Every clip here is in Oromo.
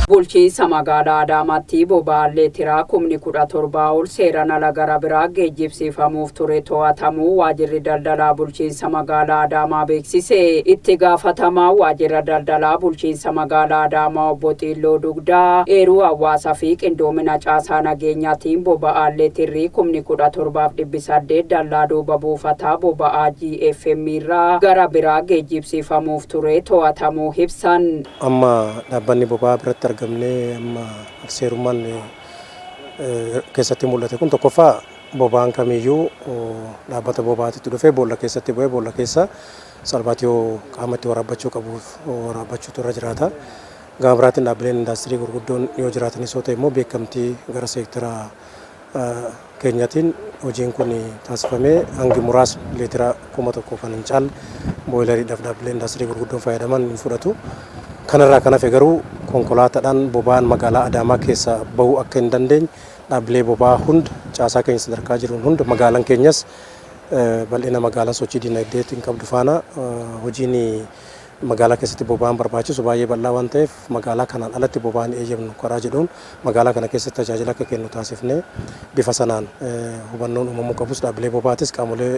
Bulchiinsa magaalaa Adaamaatti boba'aan leetiraa 17,000 ol seeraan ala gara biraa geejjibsiifamuuf ture to'atamuu waajjirri daldalaa bulchiinsa magaalaa Adaamaa beeksise. Itti gaafatamaa waajjira daldalaa bulchiinsa magaalaa Adaamaa obbo Xiilloo Dugdaa eeruu hawaasaa fi qindoomina caasaa nageenyaatiin boba'aan leetirrii 17,800 dallaa duuba buufataa boba'aa GFM irraa gara biraa geejjibsiifamuuf ture to'atamuu ibsan. Amma dhaabbanni boba'aa biratti argamne amma seerummaan keessatti mul'ate kun tokkoffaa boba'aan kamiyyuu dhaabbata boba'aatitti dhufee boolla keessatti bu'ee boolla keessa salphaatti yoo qaamatti waraabbachuu qabuuf waraabbachuutu irra jiraata. Gama biraatiin dhaabbileen indaastirii gurguddoon yoo jiraatanis yoo ta'e immoo beekamtii gara seektara keenyaatiin hojiin kun taasifamee hangi muraasni leetira 1,000 kan hin caalle booyilariidhaaf dhaabbileen indaastirii gurguddoon fayyadaman hin fudhatu. Kanarraa kan hafe garuu konkolaataadhaan boba'aan magaalaa Adaamaa keessa bahuu akka hin dandeenye dhaabbilee boba'aa hunda caasaa keenya sadarkaa jiruun hunda magaalaan keenyas bal'ina magaalaa sochii dinagdeetiin qabdu faana hojiin magaalaa keessatti boba'aan barbaachisu baay'ee bal'aa waan ta'eef magaalaa kanaan alatti boba'aan eeyyamnu karaa jedhuun magaalaa kana keessatti tajaajila akka kennu taasifnee bifa sanaan hubannoon uumamuu qabus dhaabbilee boba'aatis qaamolee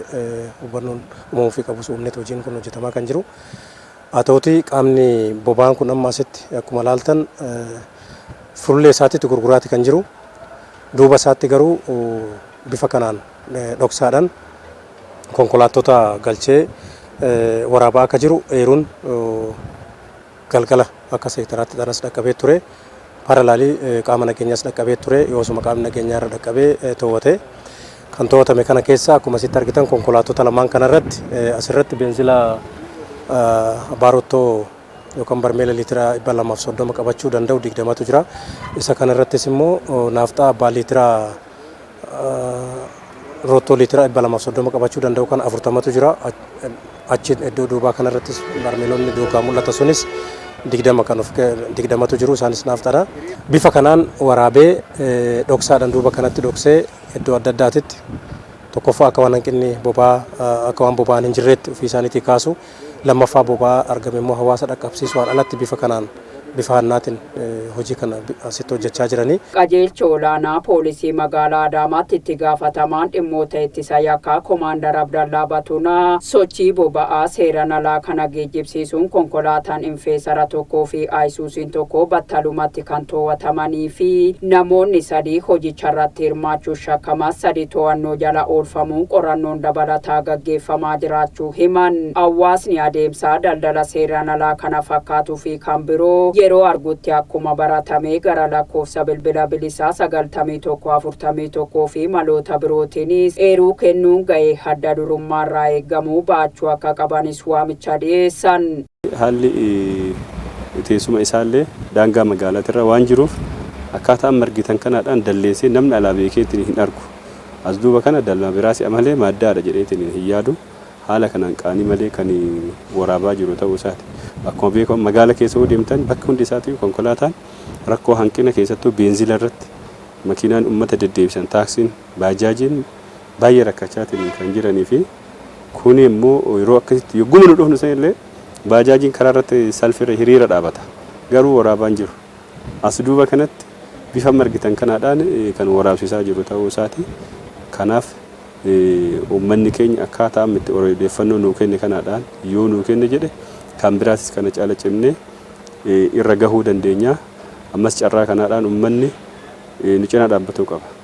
hubannoon uumamuu fi qabus uumneet hojiin kun hojjetamaa kan jiru. Haa ta'uutii qaamni boba'aan kun amma asitti akkuma ilaaltan fuullee isaatti gurguraati kan jiru. Duuba isaatti garuu bifa kanaan dhoksaadhaan konkolaattota galchee waraabaa akka jiru eeruun galgala akka seektaraatti dharas dhaqqabee ture. Paralaalii qaama nageenyaas dhaqqabee ture yoosuma qaamni nageenyaa irra dhaqqabee to'ate. Kan to'atame kana keessa akkuma asitti argitan konkolaattota lamaan kanarratti asirratti beenzila Barottoo yookaan barmeela liitira 230 qabachuu danda'u 20tu jira. Isa kanarrattis immoo naafxaa abbaa liitira rottoo liitira 230 qabachuu danda'u kan 40tu jira. Achi iddoo duubaa kanarrattis barmeelonni duukaa mul'ata sunis 20tu jiru isaanis naafxaadha. Bifa kanaan waraabee dhoksaadhaan duuba kanatti dhoksee iddoo adda addaatitti tokkoffaa akka waan hanqinni boba'aa akka waan boba'aan hin jirreetti ofii isaaniitii kaasu. Lammaffaa boba'aa argame immoo hawaasa dhaqqabsiisuudhaan alatti bifa kanaan bifa hannaatiin hojii kana asitti hojjechaa jiranii. Qajeelcha olaanaa poolisii magaalaa Adaamaatti itti gaafatamaan dhimmoota ittisa yakkaa Koomaandar Abdallaa Batunaa sochii boba'aa seeraan alaa kana geejjibsiisuun konkolaataan infeesara tokkoo fi Ayisuusiin tokko battalumatti kan to'atamanii fi namoonni 3 hojicharratti hirmaachuun shakkaman 3 to'annoo jala oolfamuun qorannoon dabalataa gaggeeffamaa jiraachuu himan. Hawaasni adeemsaa daldala seeraan alaa kana fakkaatuu fi kan biroo yeroo argutti akkuma baratamee gara lakkoofsa bilbila bilisaa 9141 fi maloota birootiinis eeruu kennuun ga'ee adda durummaarraa eegamuu baachuu akka qabanis waamicha dhiyeessan. Haalli teessuma isaallee daangaa magaalaatirra waan jiruuf akkaataan margitan kanaadhaan dalleessee namni alaa beekeetiin hin argu. As duuba kana dallaa biraas malee maddaadha jedheetiin hin yaadu. Haala kanaan qaanii malee kan waraabaa jiru ta'uu isaati. Akkuma beekamu magaalaa keessa yoo deemtan bakka hundi isaatti konkolaataan rakkoo hanqina keessattuu beenzila irratti makiinaan uummata deddeebisan taaksiin baajaajiin baay'ee rakkachaatiin kan jiranii fi kun immoo yeroo akkasitti yogguu nu dhufnu sanillee baajaajiin karaa irratti salphira hiriira dhaabata garuu waraabaan jiru. As duuba kanatti bifa margitan kanaadhaan kan waraabsisaa jiru ta'uu isaati. Kanaaf uummanni keenya akkaataa itti odeeffannoo nuu kenne kanaadhaan yoo nuu kenne jedhe kan biraatis kana caala cimnee irra gahuu dandeenya. Ammas carraa kanaadhaan uummanni nu cina dhaabbatuu qaba.